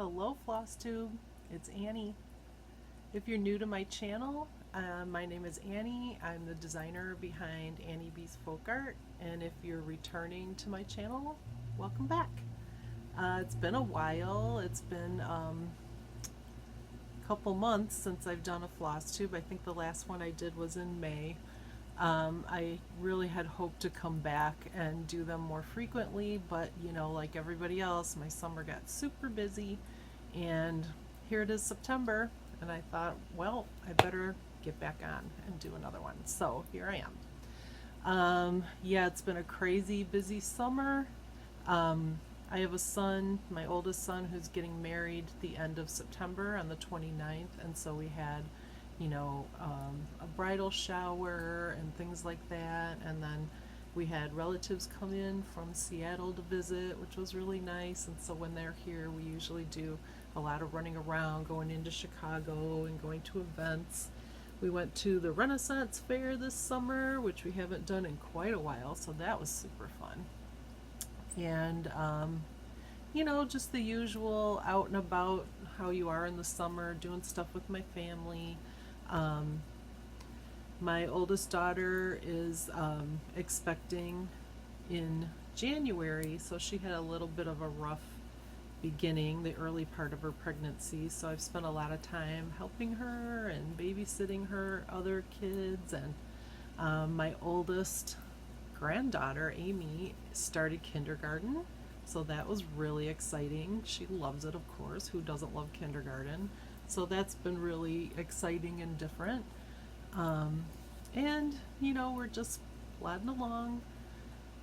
Hello Flosstube, it's Annie. If you're new to my channel, my name is Annie. I'm the designer behind AnnieBeezFolkArt, and if you're returning to my channel, welcome back. It's been a while. It's been a couple months since I've done a Flosstube. I think the last one I did was in May. I really had hoped to come back and do them more frequently, but you know, like everybody else, my summer got super busy, and here it is September, and I thought, well, I better get back on and do another one. So here I am. Yeah, it's been a crazy busy summer. I have a son, my oldest son, who's getting married the end of September on the 29th, and so we had a bridal shower and things like that, and then we had relatives come in from Seattle to visit, which was really nice. And so when they're here, we usually do a lot of running around, going into Chicago and going to events. We went to the Renaissance Fair this summer, which we haven't done in quite a while, so that was super fun. And just the usual out and about, how you are in the summer, doing stuff with my family. My oldest daughter is expecting in January, so she had a little bit of a rough beginning, the early part of her pregnancy, so I've spent a lot of time helping her and babysitting her other kids. And my oldest granddaughter, Amy, started kindergarten, so that was really exciting. She loves it, of course. Who doesn't love kindergarten? So that's been really exciting and different. And we're just plodding along,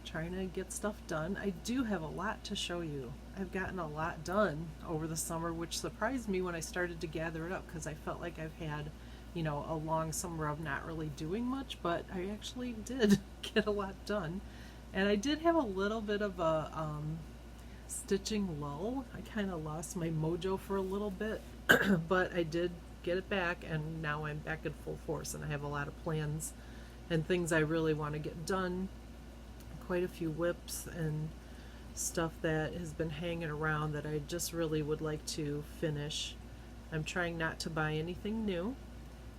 trying to get stuff done. I do have a lot to show you. I've gotten a lot done over the summer, which surprised me when I started to gather it up, because I felt like I've had a long summer of not really doing much, but I actually did get a lot done. And I did have a little bit of a stitching lull. I kind of lost my mojo for a little bit, but I did get it back, and now I'm back in full force, and I have a lot of plans and things I really want to get done. Quite a few whips and stuff that has been hanging around that I just really would like to finish. I'm trying not to buy anything new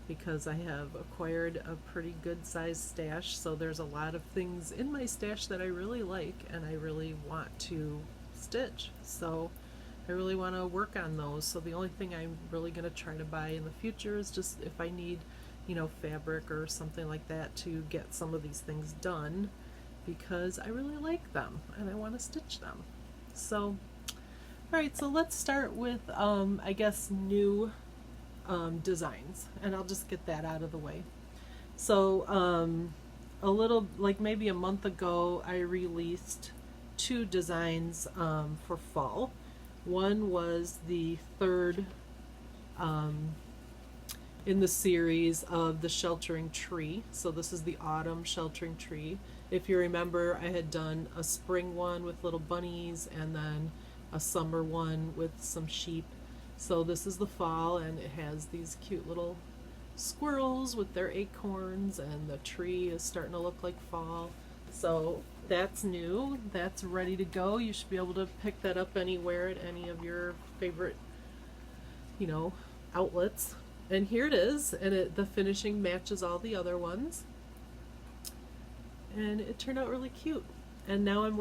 because I have acquired a pretty good sized stash, so there's a lot of things in my stash that I really like and I really want to stitch. So I really want to work on those. So the only thing I'm really going to try to buy in the future is just if I need, fabric or something like that to get some of these things done, because I really like them and I want to stitch them. So, alright, so let's start with, I guess, new designs, and I'll just get that out of the way. So, a little, like maybe a month ago, I released two designs for fall. One was the third in the series of the sheltering tree. So this is the autumn sheltering tree. If you remember, I had done a spring one with little bunnies and then a summer one with some sheep. So this is the fall, and it has these cute little squirrels with their acorns, and the tree is starting to look like fall. So that's new, that's ready to go. You should be able to pick that up anywhere at any of your favorite outlets. And here it is, and the finishing matches all the other ones, and it turned out really cute. And now I'm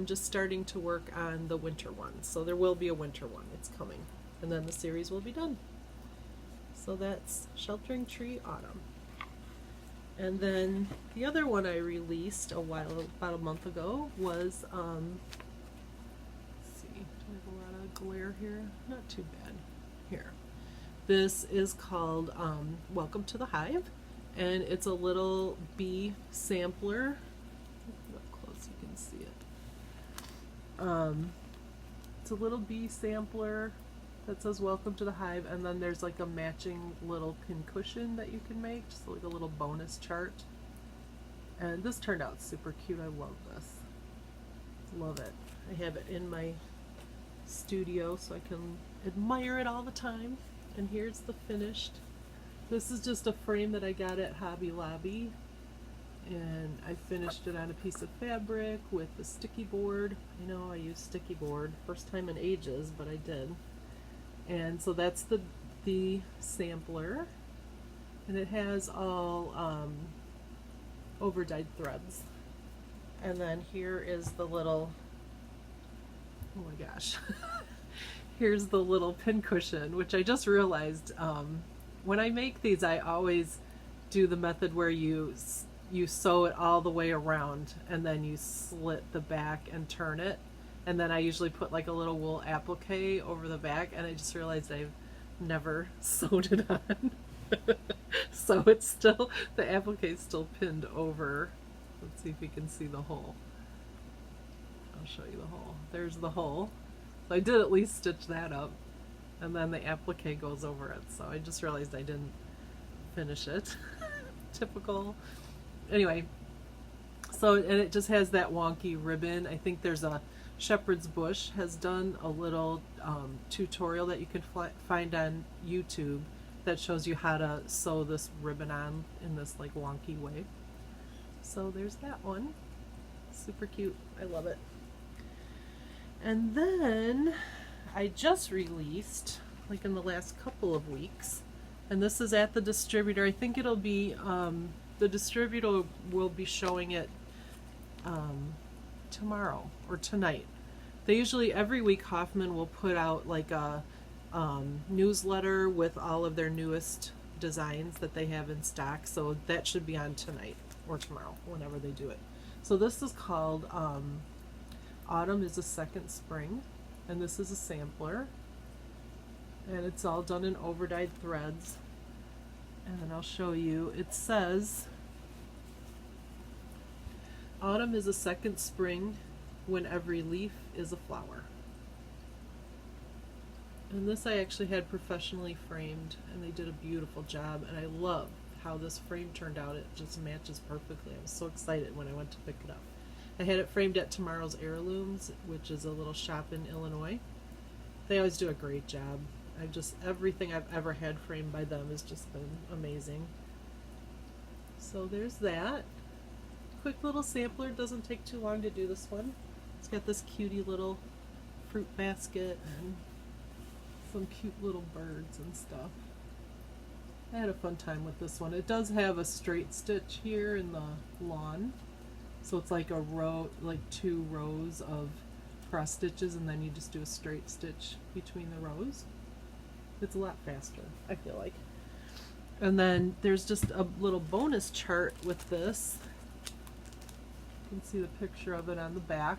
just starting to work on the winter one, so there will be a winter one. It's coming, and then the series will be done. So that's Sheltering Tree Autumn. And then the other one I released about a month ago was, let's see, do I have a lot of glare here? Not too bad. Here. This is called Welcome to the Hive, and it's a little bee sampler. Up close you can see it. It's a little bee sampler that says Welcome to the Hive, and then there's like a matching little pin cushion that you can make, just like a little bonus chart. And this turned out super cute. I love this. Love it. I have it in my studio so I can admire it all the time. And here's the finished. This is just a frame that I got at Hobby Lobby. and I finished it on a piece of fabric with the sticky board. I know I use sticky board, first time in ages, but I did. And so that's the sampler, and it has all over dyed threads. And then here is the little, oh my gosh, here's the little pin cushion, which I just realized when I make these, I always do the method where you sew it all the way around and then you slit the back and turn it, and then I usually put like a little wool applique over the back, and I just realized I've never sewed it on. So it's still, the applique is still pinned over. Let's see if you can see the hole. I'll show you the hole. There's the hole. So I did at least stitch that up, and then the applique goes over it. So I just realized I didn't finish it. Typical. Anyway, so, and it just has that wonky ribbon. I think there's a Shepherd's Bush has done a little tutorial that you can find on YouTube that shows you how to sew this ribbon on in this like wonky way. So there's that one. Super cute. I love it. And then I just released, like in the last couple of weeks, and this is at the distributor. I think it'll be, the distributor will be showing it tomorrow or tonight. They usually, every week, Hoffman will put out like a newsletter with all of their newest designs that they have in stock, so that should be on tonight or tomorrow, whenever they do it. So this is called Autumn is a Second Spring, and this is a sampler, and it's all done in over dyed threads. And I'll show you. It says, autumn is a second spring when every leaf is a flower. And this I actually had professionally framed, and they did a beautiful job, and I love how this frame turned out. It just matches perfectly. I was so excited when I went to pick it up. I had it framed at Tomorrow's Heirlooms, which is a little shop in Illinois. They always do a great job. Everything I've ever had framed by them has just been amazing. So there's that. Quick little sampler. Doesn't take too long to do this one. It's got this cutie little fruit basket and some cute little birds and stuff. I had a fun time with this one. It does have a straight stitch here in the lawn. So it's like a row, like 2 rows of cross stitches, and then you just do a straight stitch between the rows. It's a lot faster, I feel like. And then there's just a little bonus chart with this. You can see the picture of it on the back.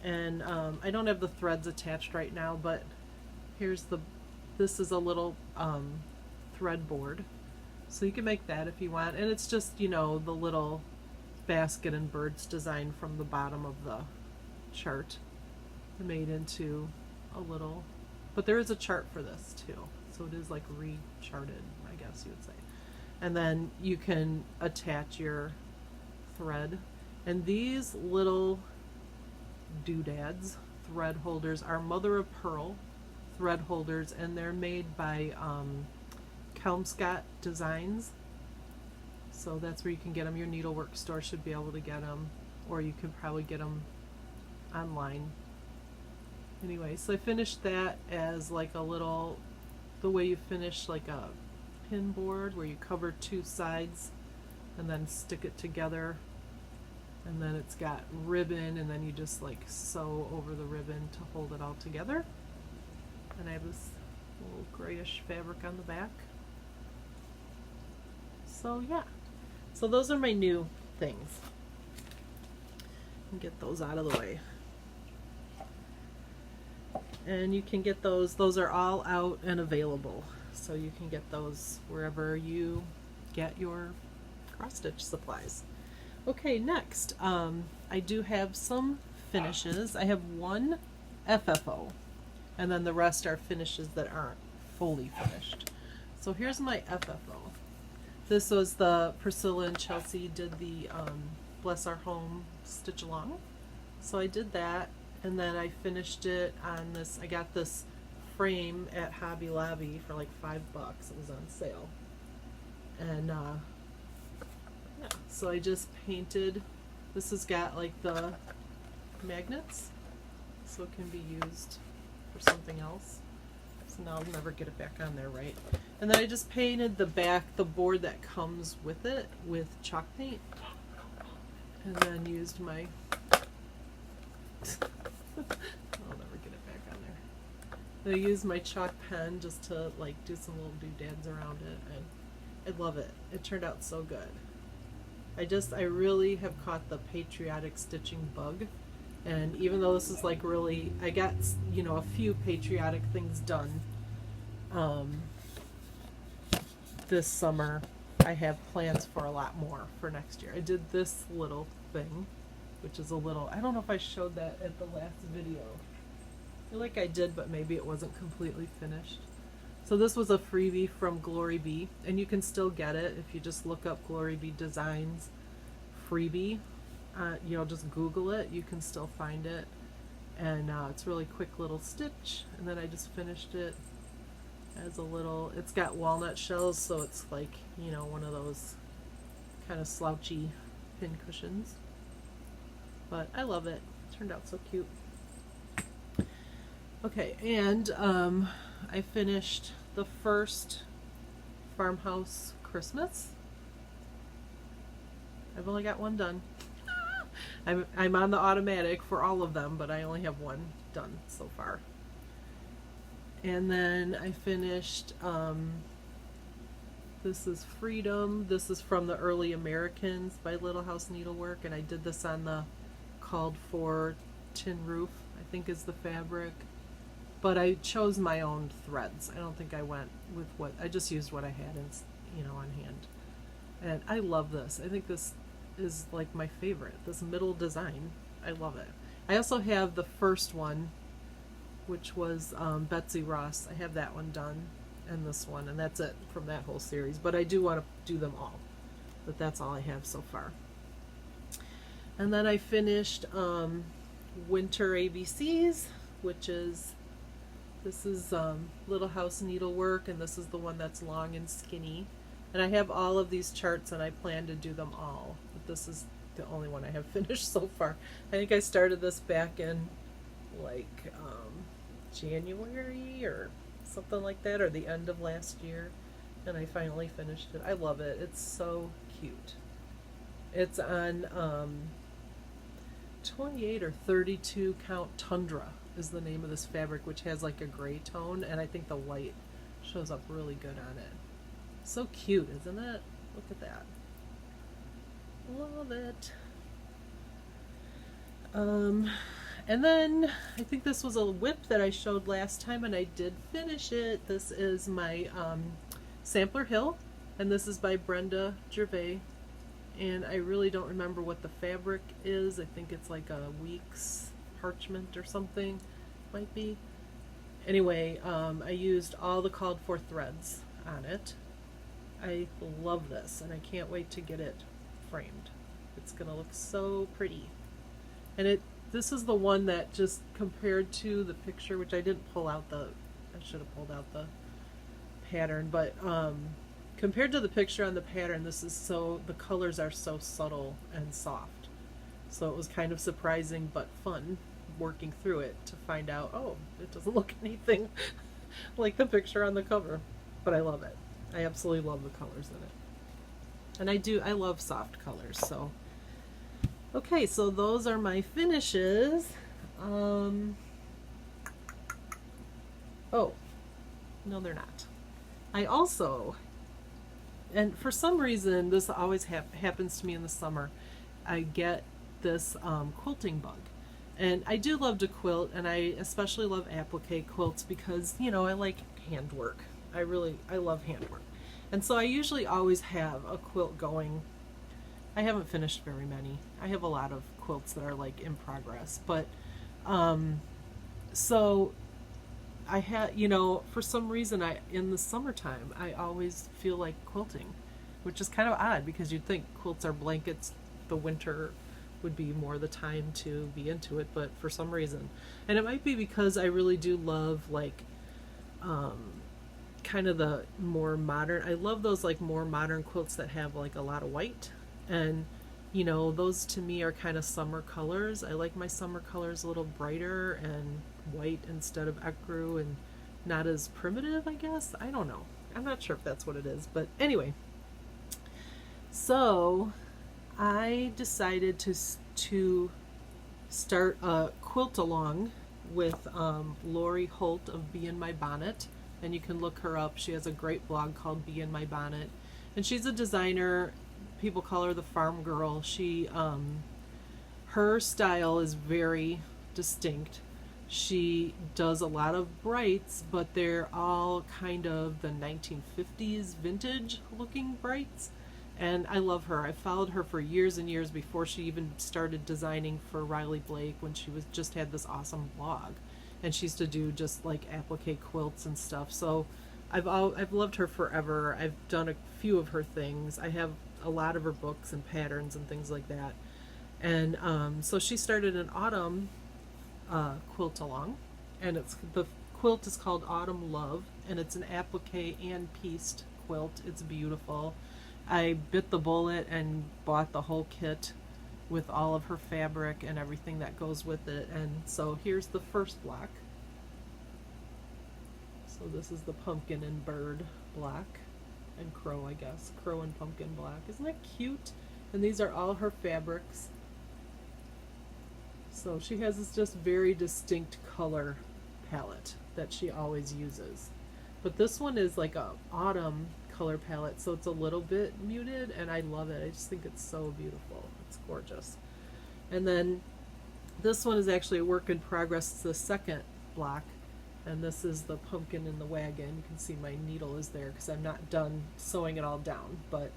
And I don't have the threads attached right now, but here's this is a little thread board. So you can make that if you want. And it's just, you know, the little basket and birds design from the bottom of the chart made into a little, but there is a chart for this too, so it is like re-charted, I guess you would say. And then you can attach your thread, and these little doodads, thread holders, are mother of pearl thread holders, and they're made by Kelmscott Designs. So that's where you can get them. Your needlework store should be able to get them, or you can probably get them online. Anyway, so I finished that as like a little, the way you finish like a pin board, where you cover 2 sides and then stick it together, and then it's got ribbon, and then you just like sew over the ribbon to hold it all together. And I have this little grayish fabric on the back. So yeah. So those are my new things. And get those out of the way. And you can get those are all out and available. So you can get those wherever you get your cross stitch supplies. Okay, next, I do have some finishes. I have 1 FFO, and then the rest are finishes that aren't fully finished. So here's my FFO. This was the Priscilla and Chelsea did the Bless Our Home stitch along. So I did that, and then I finished it on this. I got this frame at Hobby Lobby for like $5. It was on sale, and yeah, So I just painted, this has got like the magnets, so it can be used for something else. So now I'll never get it back on there, right? And then I just painted the back, the board that comes with it, with chalk paint. And then used my, I'll never get it back on there. I used my chalk pen just to like do some little doodads around it, and I love it. It turned out so good. I really have caught the patriotic stitching bug, and even though this is like really, I got, you know, a few patriotic things done this summer. I have plans for a lot more for next year. I did this little thing, which is a little, I don't know if I showed that at the last video. I feel like I did, but maybe it wasn't completely finished. So this was a freebie from Glory Bee, and you can still get it if you just look up Glory Bee Designs freebie. You know, just Google it. You can still find it, and it's a really quick little stitch. And then I just finished it as a little. It's got walnut shells, so it's like, you know, one of those kind of slouchy pin cushions. But I love it. It turned out so cute. Okay, and I finished the first Farmhouse Christmas. I've only got one done. I'm on the automatic for all of them, but I only have one done so far. And then I finished, this is Freedom. This is from the Early Americans by Little House Needlework, and I did this on the Called For Tin Roof, I think is the fabric. But I chose my own threads. I don't think I went with what, I just used what I had in, you know, on hand. And I love this. I think this is like my favorite, this middle design. I love it. I also have the first one, which was Betsy Ross. I have that one done, and this one, and that's it from that whole series. But I do want to do them all. But that's all I have so far. And then I finished Winter ABCs, which is, this is Little House Needlework, and this is the one that's long and skinny. And I have all of these charts, and I plan to do them all. But this is the only one I have finished so far. I think I started this back in like January or something like that, or the end of last year, and I finally finished it. I love it. It's so cute. It's on 28 or 32 count Tundra is the name of this fabric, which has like a gray tone, and I think the white shows up really good on it. So cute, isn't it? Look at that. Love it. And then I think this was a whip that I showed last time, and I did finish it. This is my Sampler Hill, and this is by Brenda Gervais. And I really don't remember what the fabric is. I think it's like a week's parchment or something, might be. Anyway, I used all the called for threads on it. I love this, and I can't wait to get it framed. It's gonna look so pretty. And this is the one that, just compared to the picture, which I didn't pull out the, I should have pulled out the pattern, but compared to the picture on the pattern, this is so, the colors are so subtle and soft. So it was kind of surprising but fun working through it to find out, oh, it doesn't look anything like the picture on the cover. But I love it. I absolutely love the colors in it. And I love soft colors, so. Okay, so those are my finishes. Oh, no they're not. I also, and for some reason, this always happens to me in the summer, I get this quilting bug. And I do love to quilt, and I especially love applique quilts because, you know, I like handwork. I love handwork. And so I usually always have a quilt going. I haven't finished very many. I have a lot of quilts that are like in progress, but so I had, you know, for some reason in the summertime I always feel like quilting, which is kind of odd because you'd think quilts are blankets, the winter would be more the time to be into it, but for some reason, and it might be because I really do love like kind of the more modern, I love those like more modern quilts that have like a lot of white, And you know, those to me are kind of summer colors. I like my summer colors a little brighter and white instead of ecru, and not as primitive, I guess. I don't know. I'm not sure if that's what it is, but anyway. So I decided to start a quilt along with Lori Holt of Bee in My Bonnet, and you can look her up. She has a great blog called Bee in My Bonnet, and she's a designer. People call her the farm girl. She her style is very distinct. She does a lot of brights, but they're all kind of the 1950s vintage looking brights. And I love her. I followed her for years and years before she even started designing for Riley Blake, when she was just had this awesome blog. And she used to do just like applique quilts and stuff. So I've loved her forever. I've done a few of her things. I have a lot of her books and patterns and things like that. And so she started an autumn quilt along, and the quilt is called Autumn Love, and it's an applique and pieced quilt. It's beautiful. I bit the bullet and bought the whole kit with all of her fabric and everything that goes with it. And so here's the first block. So this is the pumpkin and bird black and crow, I guess. Crow and pumpkin black. Isn't that cute? And these are all her fabrics. So she has this just very distinct color palette that she always uses. But this one is like a autumn color palette, so it's a little bit muted, and I love it. I just think it's so beautiful. It's gorgeous. And then this one is actually a work in progress. It's the second block, and this is the pumpkin in the wagon. You can see my needle is there because I'm not done sewing it all down, but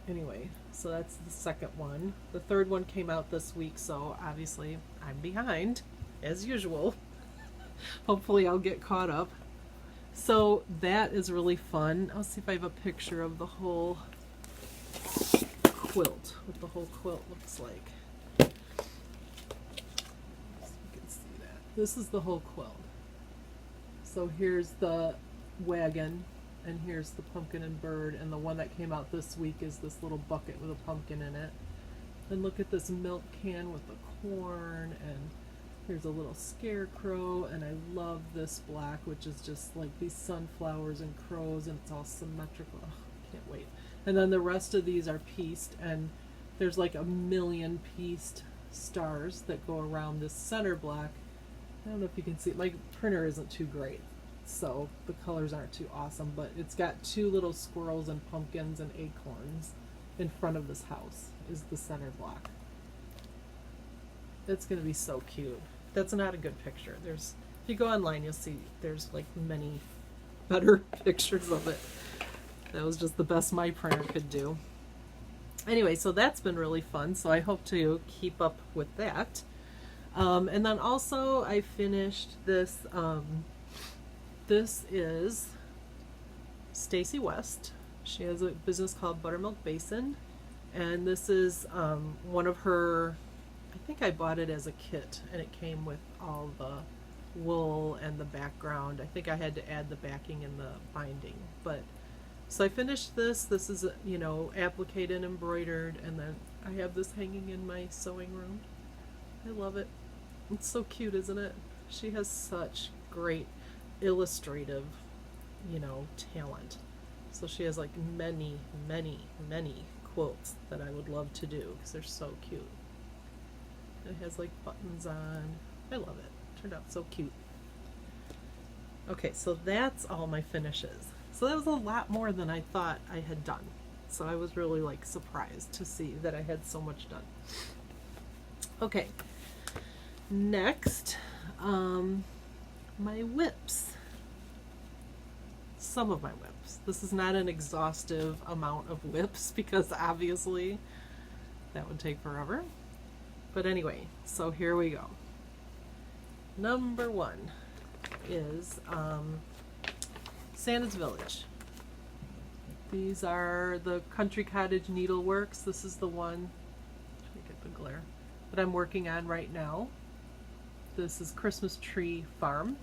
anyway, so that's the second one. The third one came out this week, so obviously I'm behind as usual. Hopefully I'll get caught up. So that is really fun. I'll see if I have a picture of the whole quilt, what the whole quilt looks like. So you can see that. This is the whole quilt. So here's the wagon, and here's the pumpkin and bird, and the one that came out this week is this little bucket with a pumpkin in it. And look at this milk can with the corn, and here's a little scarecrow, and I love this black, which is just like these sunflowers and crows, and it's all symmetrical. Oh, I can't wait. And then the rest of these are pieced, and there's like a million pieced stars that go around this center black. I don't know if you can see, my printer isn't too great, so the colors aren't too awesome, but it's got two little squirrels and pumpkins and acorns in front of this house is the center block. It's going to be so cute. That's not a good picture. If you go online, you'll see there's like many better pictures of it. That was just the best my printer could do. Anyway, so that's been really fun, so I hope to keep up with that. And then also I finished this, this is Stacy West. She has a business called Buttermilk Basin, and this is one of her, I think I bought it as a kit, and it came with all the wool and the background. I think I had to add the backing and the binding, but so I finished this. This is, you know, appliqued and embroidered, and then I have this hanging in my sewing room. I love it. It's so cute, isn't it? She has such great illustrative, you know, talent. So she has like many, many, many quilts that I would love to do because they're so cute. It has like buttons on. I love it. Turned out so cute. Okay, so that's all my finishes. So that was a lot more than I thought I had done. So I was really like surprised to see that I had so much done. Okay, next, my whips. Some of my whips. This is not an exhaustive amount of whips because obviously that would take forever. But anyway, so here we go. Number one is Santa's Village. These are the Country Cottage Needleworks. This is the one, let me get the glare, that I'm working on right now. This is Christmas Tree Farm.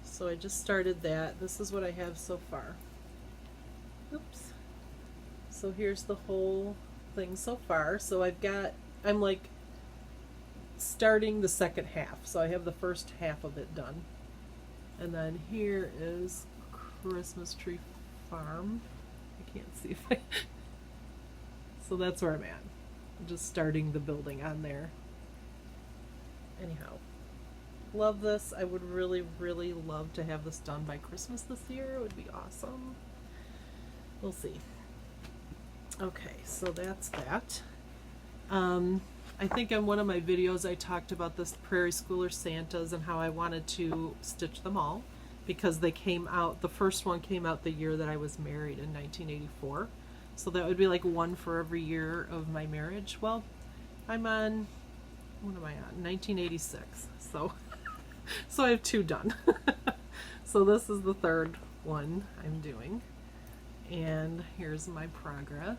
So I just started that. This is what I have so far. Oops. So here's the whole thing so far. So I'm like starting the second half. So I have the first half of it done. And then here is Christmas Tree Farm. I can't see if I... So that's where I'm at. I'm just starting the building on there. Anyhow, love this. I would really, really love to have this done by Christmas this year. It would be awesome. We'll see. Okay, so that's that. I think in one of my videos I talked about this Prairie Schooler Santas and how I wanted to stitch them all because they came out, the first one came out the year that I was married in 1984. So that would be like one for every year of my marriage. Well, I'm on, what am I on? 1986. So, so I have 2 done. So this is the 3rd one I'm doing. And here's my progress.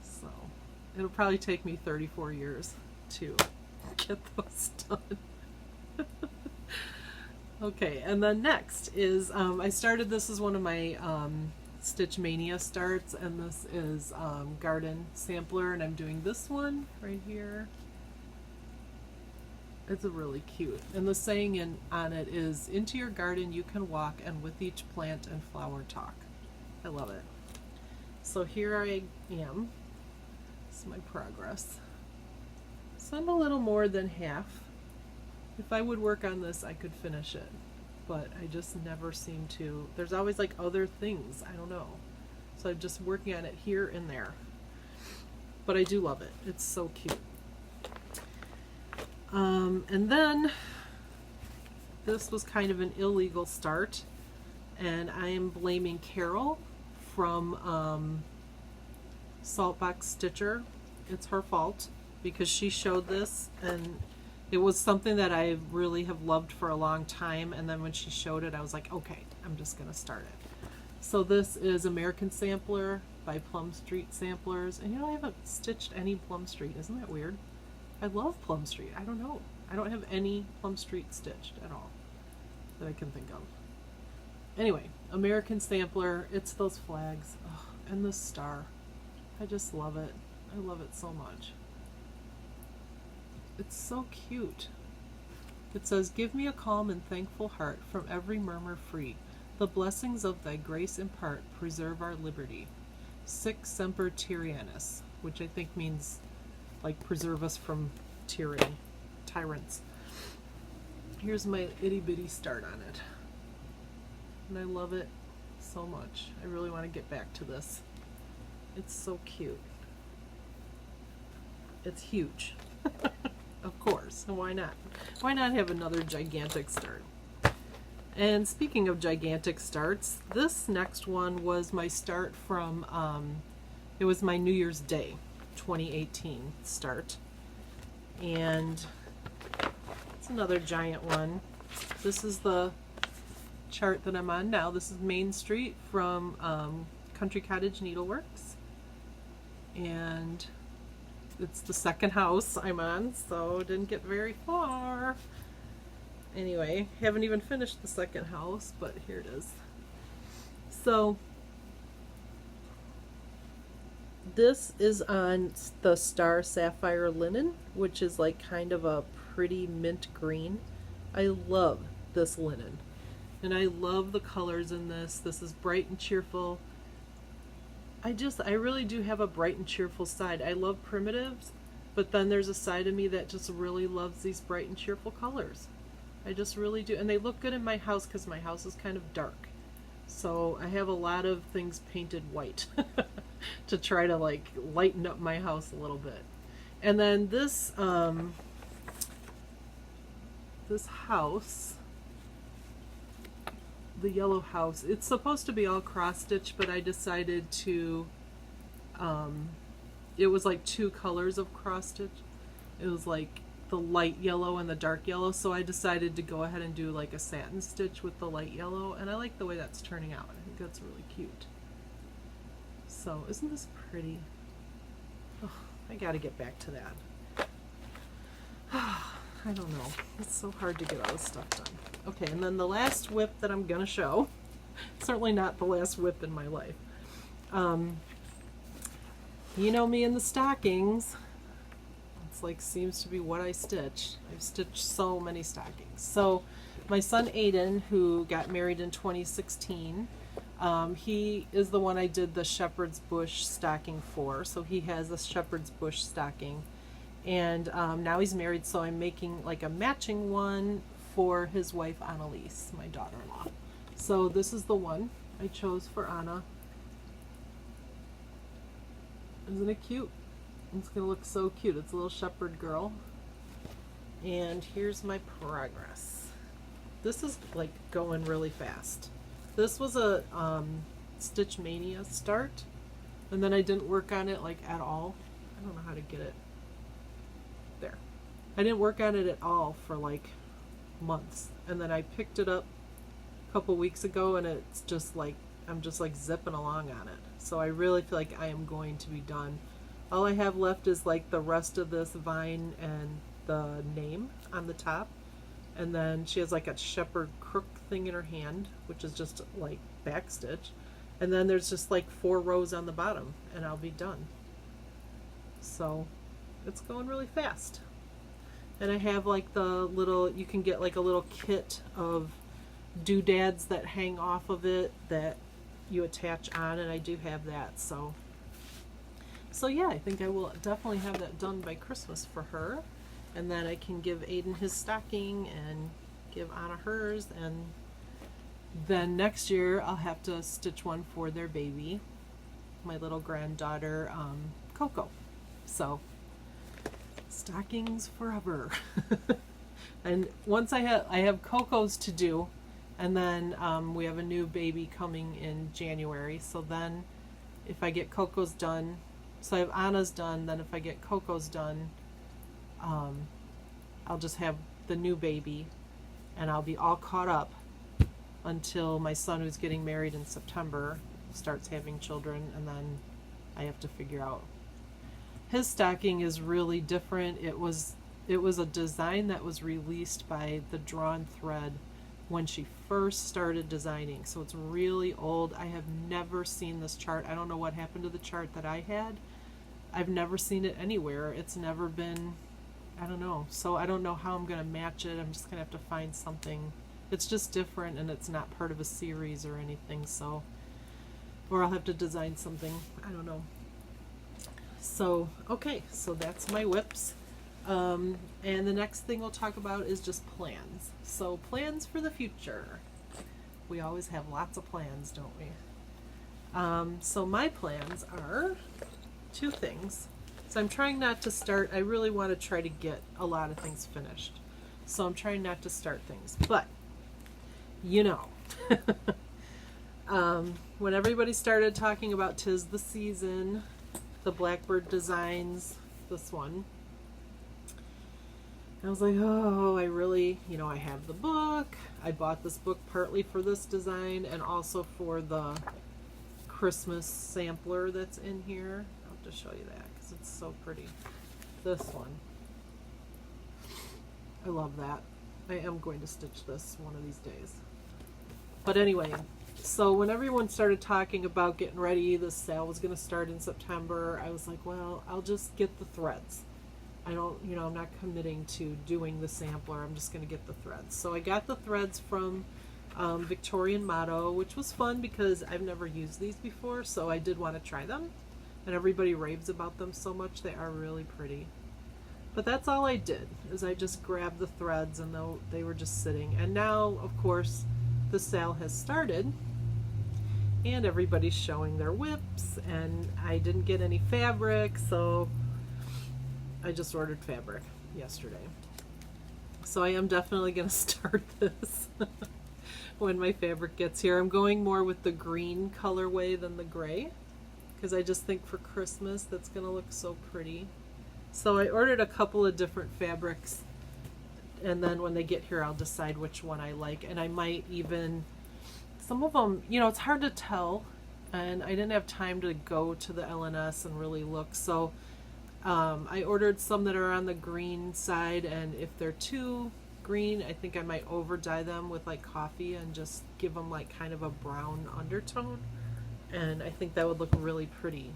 So it'll probably take me 34 years to get those done. Okay, and then next is, I started, this is one of my Stitch Mania starts, and this is Garden Sampler, and I'm doing this one right here. It's a really cute, and the saying on it is, into your garden you can walk, and with each plant and flower talk. I love it. So here I am. This is my progress. So I'm a little more than half. If I would work on this, I could finish it, but I just never seem to. There's always like other things, I don't know. So I'm just working on it here and there. But I do love it. It's so cute. And then this was kind of an illegal start, and I am blaming Carol from Saltbox Stitcher. It's her fault because she showed this, and it was something that I really have loved for a long time, and then when she showed it I was like, okay, I'm just gonna start it. So this is American Sampler by Plum Street Samplers, and you know, I haven't stitched any Plum Street. Isn't that weird? I love Plum Street. I don't know. I don't have any Plum Street stitched at all that I can think of. Anyway, American Sampler, it's those flags. Oh, and the star. I just love it. I love it so much. It's so cute. It says, give me a calm and thankful heart, from every murmur free. The blessings of thy grace impart, preserve our liberty. Sic semper tyrannis, which I think means like preserve us from tyrants. Here's my itty bitty start on it. And I love it so much. I really want to get back to this. It's so cute. It's huge. Of course. And why not? Why not have another gigantic start? And speaking of gigantic starts, this next one was my start from, it was my New Year's Day 2018 start. And it's another giant one. This is the chart that I'm on now. This is Main Street from Country Cottage Needleworks. And it's the second house I'm on, so didn't get very far. Anyway, haven't even finished the second house, but here it is. So this is on the Star Sapphire Linen, which is like kind of a pretty mint green. I love this linen, and I love the colors in this. This is bright and cheerful. I really do have a bright and cheerful side. I love primitives, but then there's a side of me that just really loves these bright and cheerful colors. I just really do. And they look good in my house because my house is kind of dark. So I have a lot of things painted white to try to like lighten up my house a little bit. And then this, this house, the yellow house, it's supposed to be all cross stitch, but I decided to, it was like 2 colors of cross stitch. It was like the light yellow and the dark yellow, so I decided to go ahead and do like a satin stitch with the light yellow, and I like the way that's turning out. I think that's really cute. So isn't this pretty? Oh, I gotta get back to that. I don't know. It's so hard to get all this stuff done. Okay, and then the last whip that I'm gonna show, certainly not the last whip in my life, You know me in the stockings. It's like seems to be what I stitch. I've stitched so many stockings. So my son Aiden, who got married in 2016, he is the one I did the shepherd's bush stocking for. So he has a shepherd's bush stocking. And now he's married, so I'm making like a matching one for his wife Annalise, my daughter-in-law. So this is the one I chose for Anna. Isn't it cute? It's gonna look so cute. It's a little shepherd girl. And here's my progress. This is like going really fast. This was a Stitch Mania start, and then I didn't work on it like at all. I don't know how to get it there. I didn't work on it at all for like months, and then I picked it up a couple weeks ago, and it's just like I'm just like zipping along on it. So I really feel like I am going to be done. All I have left is like the rest of this vine and the name on the top, and then she has like a shepherd crook thing in her hand, which is just like back stitch, and then there's just like 4 rows on the bottom, and I'll be done. So it's going really fast. And I have like the little, you can get like a little kit of doodads that hang off of it that you attach on, and I do have that. So yeah, I think I will definitely have that done by Christmas for her, and then I can give Aiden his stocking and give Anna hers, and then next year I'll have to stitch one for their baby, my little granddaughter Coco. So stockings forever. And once I have Coco's to do, and then we have a new baby coming in January. So then if I get Coco's done, so I have Anna's done, then if I get Coco's done, I'll just have the new baby, and I'll be all caught up until my son, who's getting married in September, starts having children, and then I have to figure out. His stocking is really different. It was a design that was released by the Drawn Thread when she first started designing. So it's really old. I have never seen this chart. I don't know what happened to the chart that I had. I've never seen it anywhere. It's never been, I don't know. So I don't know how I'm going to match it. I'm just going to have to find something. It's just different, and it's not part of a series or anything. So, or I'll have to design something. I don't know. So, okay, so that's my whips. And the next thing we'll talk about is just plans. So plans for the future. We always have lots of plans, don't we? So my plans are 2 things. So I'm trying not to start. I really want to try to get a lot of things finished. So I'm trying not to start things. But, you know, when everybody started talking about 'Tis the Season, the Blackbird designs, this one, I was like, oh, I really, I have the book. I bought this book partly for this design and also for the Christmas sampler that's in here. I'll have to show you that because it's so pretty. This one. I love that. I am going to stitch this one of these days. But anyway, so when everyone started talking about getting ready, the sale was going to start in September, I was like, well, I'll just get the threads. I don't, I'm not committing to doing the sampler. I'm just going to get the threads. So I got the threads from Victorian Motto, which was fun because I've never used these before, so I did want to try them. And everybody raves about them so much. They are really pretty. But that's all I did, is I just grabbed the threads, and they were just sitting. And now, of course, the sale has started, and everybody's showing their whips, and I didn't get any fabric, so I just ordered fabric yesterday. So I am definitely going to start this when my fabric gets here. I'm going more with the green colorway than the gray, because I just think for Christmas that's going to look so pretty. So I ordered a couple of different fabrics, and then when they get here I'll decide which one I like. And I might even, some of them, it's hard to tell, and I didn't have time to go to the LNS and really look. So I ordered some that are on the green side, and if they're too green, I think I might over dye them with like coffee and just give them like kind of a brown undertone. and I think that would look really pretty,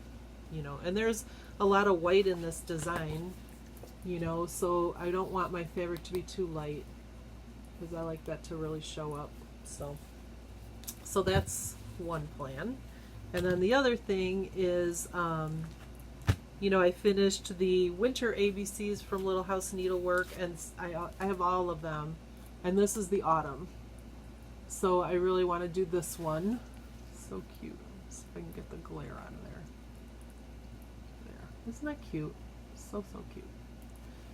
you know. And there's a lot of white in this design, you know, so I don't want my fabric to be too light because I like that to really show up. So that's one plan. And then the other thing is, you know, I finished the winter ABCs from Little House Needlework, and I have all of them, and this is the autumn. So I really want to do this one. So cute. Let's see if I can get the glare out of there. There. Isn't that cute? So, so cute.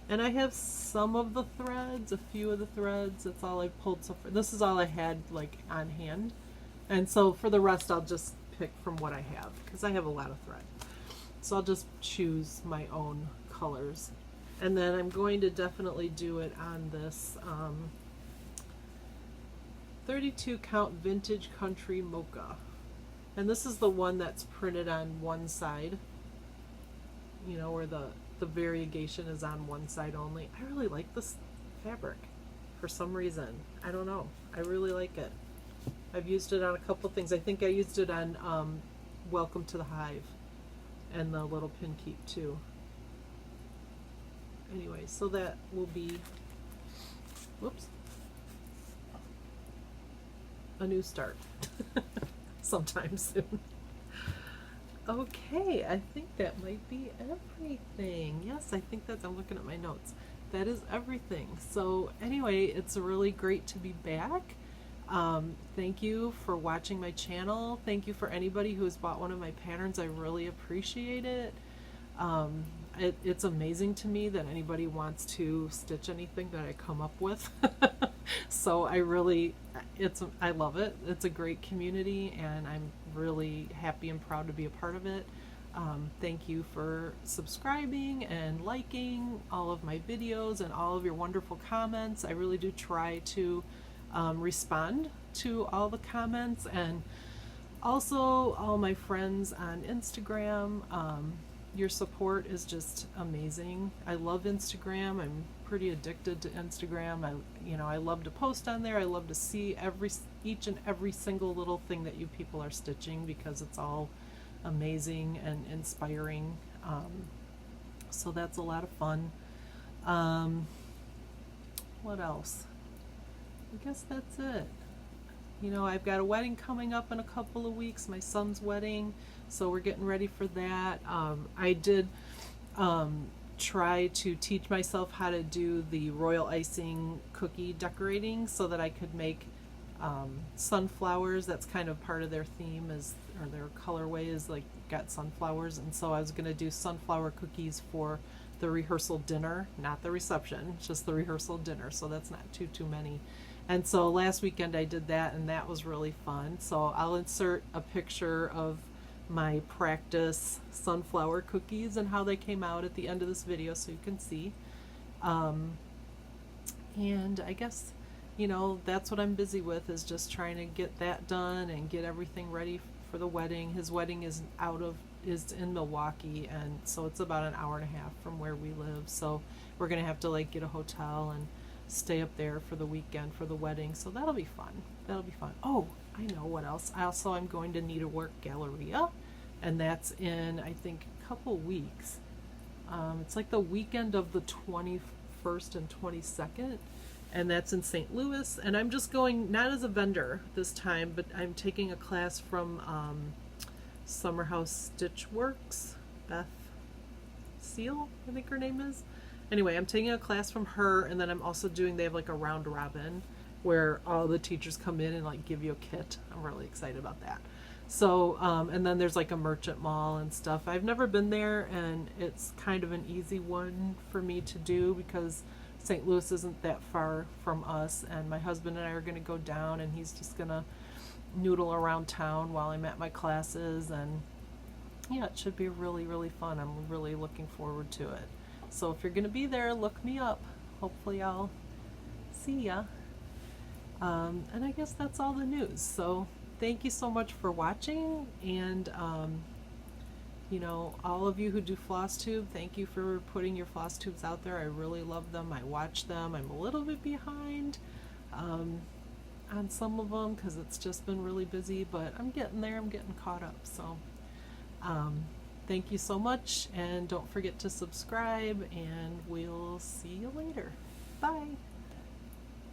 And I have some of the threads, a few of the threads. That's all I pulled so far. This is all I had like on hand. And so for the rest, I'll just pick from what I have because I have a lot of thread. So I'll just choose my own colors. And then I'm going to definitely do it on this 32 count vintage country mocha. And this is the one that's printed on one side, you know, where the variegation is on one side only. I really like this fabric for some reason. I don't know. I really like it. I've used it on a couple things. I think I used it on Welcome to the Hive and the little pin keep too. Anyway, so that will be, whoops, a new start sometime soon. Okay, I think that might be everything. Yes, I think that's, I'm looking at my notes. That is everything. So anyway, it's really great to be back. Thank you for watching my channel. Thank you for anybody who has bought one of my patterns. I really appreciate it. It's amazing to me that anybody wants to stitch anything that I come up with. So I love it. It's a great community and I'm really happy and proud to be a part of it. Thank you for subscribing and liking all of my videos and all of your wonderful comments. I really do try to respond to all the comments, and also all my friends on Instagram. Your support is just amazing. I love Instagram. I'm pretty addicted to Instagram. I love to post on there. I love to see each and every single little thing that you people are stitching because it's all amazing and inspiring. So that's a lot of fun. What else? I guess that's it. You know, I've got a wedding coming up in a couple of weeks, my son's wedding, so we're getting ready for that. I did try to teach myself how to do the royal icing cookie decorating so that I could make sunflowers. That's kind of part of their theme, or their colorway is like got sunflowers, and so I was going to do sunflower cookies for the rehearsal dinner, not the reception, just the rehearsal dinner, so that's not too many. And so last weekend I did that, and that was really fun. So I'll insert a picture of my practice sunflower cookies and how they came out at the end of this video so you can see. And I guess, you know, that's what I'm busy with, is just trying to get that done and get everything ready for the wedding. His wedding is in Milwaukee, and so it's about an hour and a half from where we live. So we're gonna have to like get a hotel and stay up there for the weekend for the wedding, so that'll be fun. That'll be fun. Oh, I know what else. I'm going to Needlework Galleria, and that's in, I think, a couple weeks. It's like the weekend of the 21st and 22nd, and that's in St. Louis. And I'm just going, not as a vendor this time, but I'm taking a class from Summer House Stitch Works, Beth Seal, I think her name is. Anyway, I'm taking a class from her, and then I'm also doing, they have like a round robin where all the teachers come in and like give you a kit. I'm really excited about that. So, and then there's like a merchant mall and stuff. I've never been there, and it's kind of an easy one for me to do because St. Louis isn't that far from us, and my husband and I are going to go down, and he's just going to noodle around town while I'm at my classes, and yeah, it should be really, really fun. I'm really looking forward to it. So if you're going to be there, look me up. Hopefully I'll see ya. And I guess that's all the news. So thank you so much for watching. And, you know, all of you who do Flosstube, thank you for putting your Flosstubes out there. I really love them. I watch them. I'm a little bit behind. on some of them because it's just been really busy, but I'm getting there. I'm getting caught up. So thank you so much, and don't forget to subscribe, and we'll see you later. Bye.